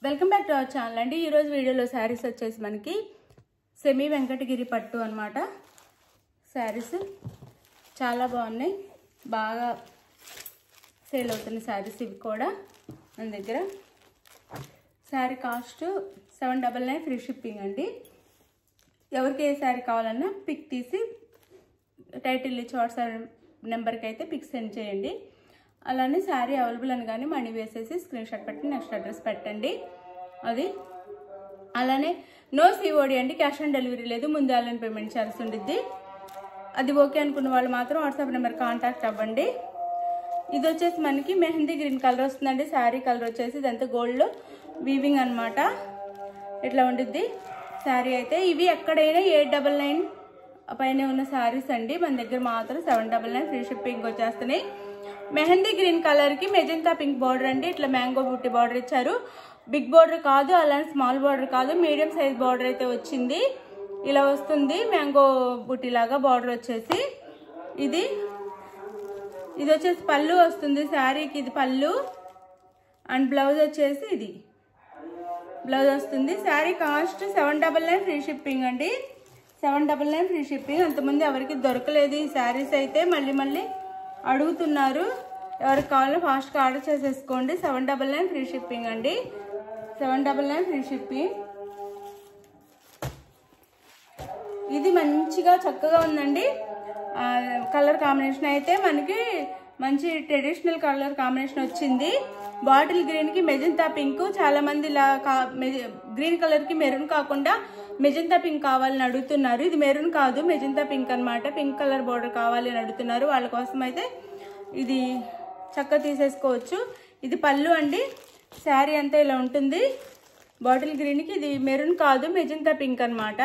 Welcome back to our channel అండి. ఈరోజు వీడియోలో శారీస్ వచ్చేసి మనకి సెమీ వెంకటగిరి పట్టు అనమాట. శారీస్ చాలా బాగున్నాయి, బాగా సేల్ అవుతున్న శారీస్ ఇవి కూడా మన దగ్గర. శారీ కాస్ట్ 799 ఫ్రీ షిప్పింగ్ అండి. ఎవరికి ఏ శారీ కావాలన్నా పిక్ తీసి టైటిల్ ఇచ్చి వాట్సాప్ నెంబర్కి అయితే పిక్ సెండ్ చేయండి. అలానే శారీ అవైలబుల్ అని కానీ మనీ వేసేసి స్క్రీన్ షాట్ పెట్టి నెక్స్ట్ అడ్రస్ పెట్టండి. అది అలానే నో సిఓడి అండి, క్యాష్ ఆన్ డెలివరీ లేదు, ముందు ఆన్లైన్ పేమెంట్ చేయాల్సి ఉండిద్ది. అది ఓకే అనుకున్న వాళ్ళు మాత్రం వాట్సాప్ నెంబర్ కాంటాక్ట్ అవ్వండి. ఇది వచ్చేసి మనకి మెహందీ గ్రీన్ కలర్ వస్తుందండి. శారీ కలర్ వచ్చేసి ఇదంతా గోల్డ్ వీవింగ్ అనమాట. ఇట్లా ఉండిద్ది శారీ అయితే. ఇవి ఎక్కడైనా 899 పైన ఉన్న శారీస్ అండి. మన దగ్గర మాత్రం 799 ఫ్రీ షిప్పింగ్ వచ్చేస్తున్నాయి. మెహందీ గ్రీన్ కలర్కి మెజంతా పింక్ బార్డర్ అండి. ఇట్లా మ్యాంగో బుట్టి బార్డర్ ఇచ్చారు. బిగ్ బార్డర్ కాదు, అలానే స్మాల్ బార్డర్ కాదు, మీడియం సైజ్ బార్డర్ అయితే వచ్చింది. ఇలా వస్తుంది మ్యాంగో బుట్టి లాగా బార్డర్ వచ్చేసి. ఇది వచ్చేసి పళ్ళు వస్తుంది శారీకి. ఇది పళ్ళు అండ్ బ్లౌజ్ వచ్చేసి ఇది బ్లౌజ్ వస్తుంది. శారీ కాస్ట్ 799 ఫ్రీ షిప్పింగ్ అండి. 799 ఫ్రీ షిప్పింగ్. అంతకుముందు ఎవరికి దొరకలేదు ఈ శారీస్ అయితే, మళ్ళీ అడుగుతున్నారు. ఎవరికి కావాలో ఫాస్ట్గా ఆర్డర్ చేసేసుకోండి. 799 ఫ్రీ షిప్పింగ్ అండి. 799 ఫ్రీ షిప్పింగ్. ఇది మంచిగా చక్కగా ఉందండి. కలర్ కాంబినేషన్ అయితే మనకి మంచి ట్రెడిషనల్ కలర్ కాంబినేషన్ వచ్చింది. బాటిల్ గ్రీన్కి మెజంతా పింక్. చాలా మంది ఇలా గ్రీన్ కలర్కి మెరూన్ కాకుండా మెజంతా పింక్ కావాలని అడుగుతున్నారు. ఇది మెరూన్ కాదు, మెజంతా పింక్ అనమాట. పింక్ కలర్ బార్డర్ కావాలి అని అడుగుతున్నారు. వాళ్ళ కోసం అయితే ఇది చక్కగా తీసేసుకోవచ్చు. ఇది పళ్ళు అండి. శారీ అంతా ఇలా ఉంటుంది. బాటిల్ గ్రీన్కి ఇది మెరూన్ కాదు, మెజంతా పింక్ అనమాట.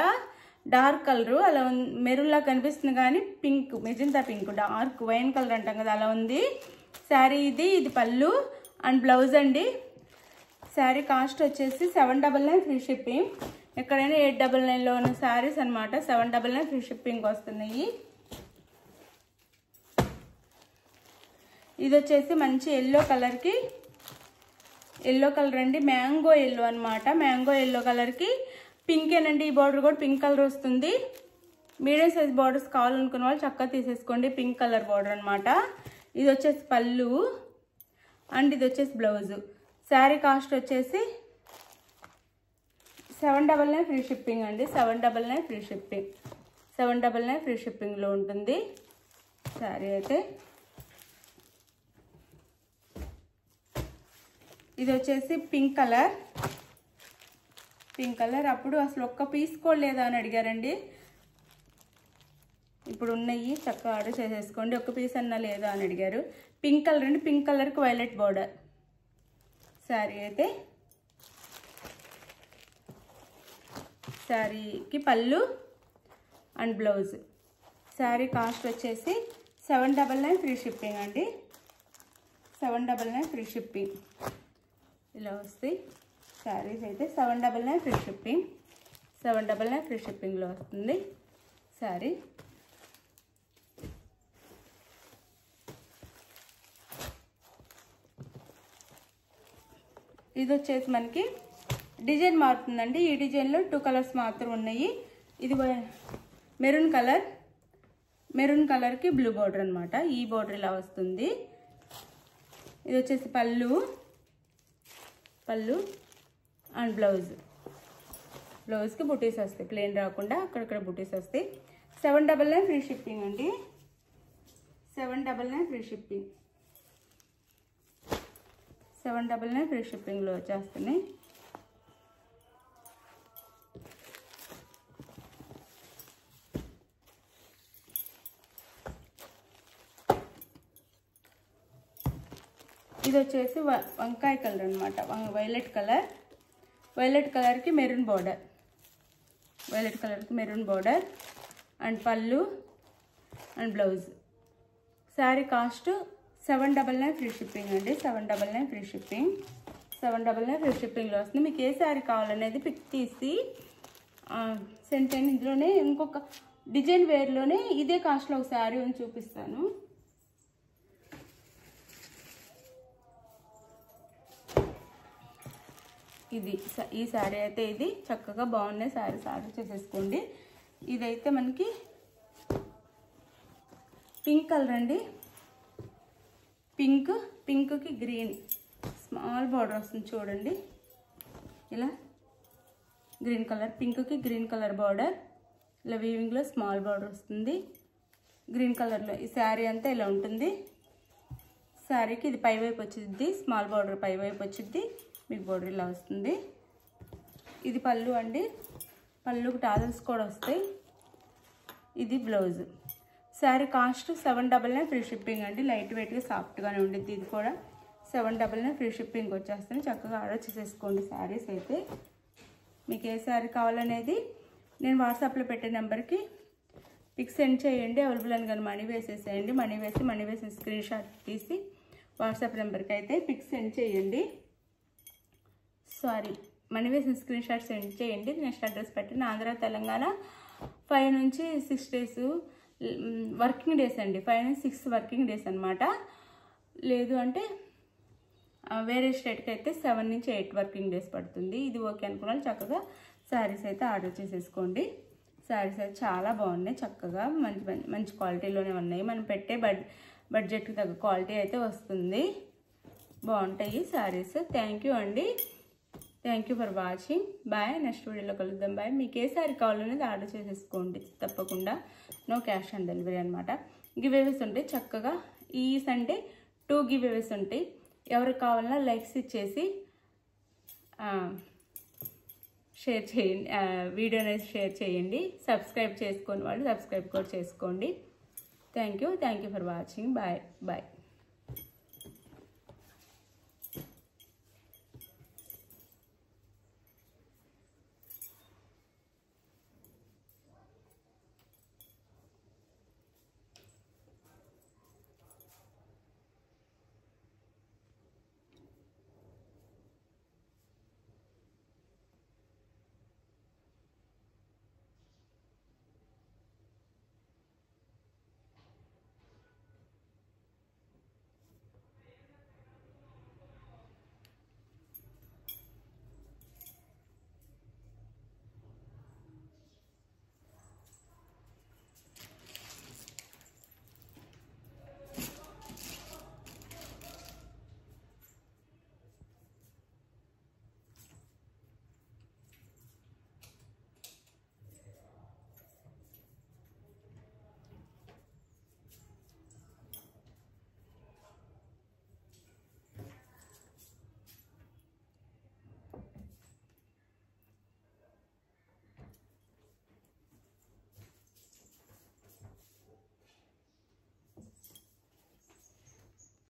డార్క్ కలరు అలా మెరూన్ లా కనిపిస్తుంది కానీ pink, magenta pink, dark wine colour అంటాం కదా, అలా ఉంది శారీ. ఇది పళ్ళు అండ్ బ్లౌజ్ అండి. శారీ కాస్ట్ వచ్చేసి 799 ఫ్రీ షిప్పింగ్. ఎక్కడైనా 899లో ఉన్న శారీస్ అనమాట. 799 ఫ్రీ షిప్పింగ్ వస్తున్నాయి. ఇది వచ్చేసి మంచి ఎల్లో కలర్కి, ఎల్లో కలర్ అండి, మ్యాంగో ఎల్లో అనమాట. మ్యాంగో ఎల్లో కలర్కి పింకేనండి. ఈ బార్డర్ కూడా పింక్ కలర్ వస్తుంది. మీడియం సైజ్ బార్డర్స్ కావాలనుకున్న వాళ్ళు చక్కగా తీసేసుకోండి. పింక్ కలర్ బార్డర్ అనమాట. ఇది వచ్చేసి పళ్ళు అండ్ ఇది వచ్చేసి బ్లౌజు. శారీ కాస్ట్ వచ్చేసి 799 ఫ్రీ షిప్పింగ్ అండి. 799 ఫ్రీ షిప్పింగ్. 799 ఫ్రీ షిప్పింగ్లో ఉంటుంది శారీ అయితే. ఇది వచ్చేసి పింక్ కలర్. పింక్ కలర్ అప్పుడు అసలు ఒక్క పీస్ కూడా లేదా అని అడిగారండి. ఇప్పుడు ఉన్నాయి, చక్కగా ఆర్డర్ చేసేసుకోండి. ఒక్క పీస్ అన్నా లేదా అని అడిగారు. పింక్ కలర్ అండి. పింక్ కలర్కి వైలెట్ బార్డర్ శారీ అయితే. శారీకి పళ్ళు అండ్ బ్లౌజ్. శారీ కాస్ట్ వచ్చేసి 799 ఫ్రీ షిప్పింగ్ అండి. 799 ఫ్రీ షిప్పింగ్. ఇలా వస్తాయి శారీస్ అయితే. 799 ఫ్రీ షిప్పింగ్. 799 ఫ్రీ షిప్పింగ్లో వస్తుంది శారీ. ఇది వచ్చేసి మనకి డిజైన్ మారుతుందండి. ఈ డిజైన్లో 2 కలర్స్ మాత్రం ఉన్నాయి. ఇది మెరూన్ కలర్, మెరూన్ కలర్కి బ్లూ బార్డర్ అనమాట. ఈ బార్డర్ ఇలా వస్తుంది. ఇది వచ్చేసి పళ్ళు అండ్ బ్లౌజ్. బ్లౌజ్కి బుటీస్ వస్తాయి, ప్లెయిన్ రాకుండా అక్కడక్కడ బుటీస్ వస్తాయి. 799 ఫ్రీ షిప్పింగ్ అండి. 799 ఫ్రీ షిప్పింగ్. 799 ఫ్రీ షిప్పింగ్లో వచ్చేస్తున్నాయి. ఇది వచ్చేసి వంకాయ కలర్ అనమాట. Violet colour. వైలెట్ కలర్కి మెరూన్ బార్డర్. వైలెట్ కలర్కి మెరూన్ బార్డర్ అండ్ పళ్ళు and blouse. Sari cost 799 free shipping అండి. 799 ఫ్రీ షిప్పింగ్. 799 ఫ్రీ షిప్పింగ్లో వస్తుంది. మీకు ఏ శారీ కావాలనేది పిక్ తీసి సెండ్ చేయండి. ఇందులోనే ఇంకొక డిజైన్ వేర్లోనే ఇదే కాస్ట్లో ఒక శారీ అని చూపిస్తాను. ఇది ఈ శారీ అయితే ఇది చక్కగా బాగున్నాయి శారీస్ ఆర్డర్ చేసేసుకోండి. ఇదైతే మనకి పింక్ కలర్ అండి. పింక్కి గ్రీన్ స్మాల్ బార్డర్ వస్తుంది చూడండి. ఇలా గ్రీన్ కలర్, పింక్కి గ్రీన్ కలర్ బార్డర్, ఇలా వీవింగ్లో స్మాల్ బార్డర్ వస్తుంది గ్రీన్ కలర్లో. ఈ శారీ అంతా ఇలా ఉంటుంది. శారీకి ఇది పైవైపు వచ్చింది, స్మాల్ బార్డర్ పైవైపు వచ్చింది, మీకు బార్డర్ ఇలా వస్తుంది. ఇది పళ్ళు అండి. పళ్ళుకి టాజల్స్ కూడా వస్తాయి. ఇది blouse. Sari cost 799 free shipping అండి. లైట్ వెయిట్గా సాఫ్ట్గానే ఉండిద్ది. ఇది కూడా 799 ఫ్రీ షిప్పింగ్ వచ్చేస్తుంది. చక్కగా ఆర్డర్ చేసేసుకోండి. శారీస్ అయితే మీకు ఏ శారీ కావాలనేది నేను వాట్సాప్లో పెట్టే నెంబర్కి పిక్ సెండ్ చేయండి. అవైలబుల్ అని కానీ మనీ వేసేసేయండి. మనీ వేసి స్క్రీన్ షాట్ తీసి వాట్సాప్ నెంబర్కి అయితే పిక్ సెండ్ చేయండి. మనీ వేసిన స్క్రీన్ షాట్ సెండ్ చేయండి. నెక్స్ట్ అడ్రస్ పెట్టండి. ఆంధ్ర తెలంగాణ 5 నుంచి 6 డేస్ వర్కింగ్ డేస్ అండి. 5 నుంచి 6 వర్కింగ్ డేస్ అనమాట. లేదు అంటే వేరే స్టేట్కి అయితే 7 నుంచి 8 వర్కింగ్ డేస్ పడుతుంది. ఇది ఓకే అనుకున్న చక్కగా శారీస్ అయితే ఆర్డర్ చేసేసుకోండి. శారీస్ అయితే చాలా బాగున్నాయి. చక్కగా మంచి క్వాలిటీలోనే ఉన్నాయి. మనం పెట్టే బడ్జెట్కి తగ్గ క్వాలిటీ అయితే వస్తుంది. బాగుంటాయి శారీస్. థ్యాంక్ యూ అండి. Thank you for watching. Bye. Next వీడియోలో కలుద్దాం. బాయ్. మీకు ఏ శారీ కావాలనేది ఆర్డర్ చేసేసుకోండి తప్పకుండా. నో క్యాష్ ఆన్ డెలివరీ అనమాట. గివేవేస్ ఉంటాయి. చక్కగా ఈ సండే 2 గివేవేస్ ఉంటాయి. ఎవరికి కావాలన్నా లైక్స్ ఇచ్చేసి షేర్ చేయండి. వీడియో అనేది షేర్ చేయండి. సబ్స్క్రైబ్ చేసుకొని వాళ్ళు సబ్స్క్రైబ్ కూడా చేసుకోండి. Thank you for watching. Bye.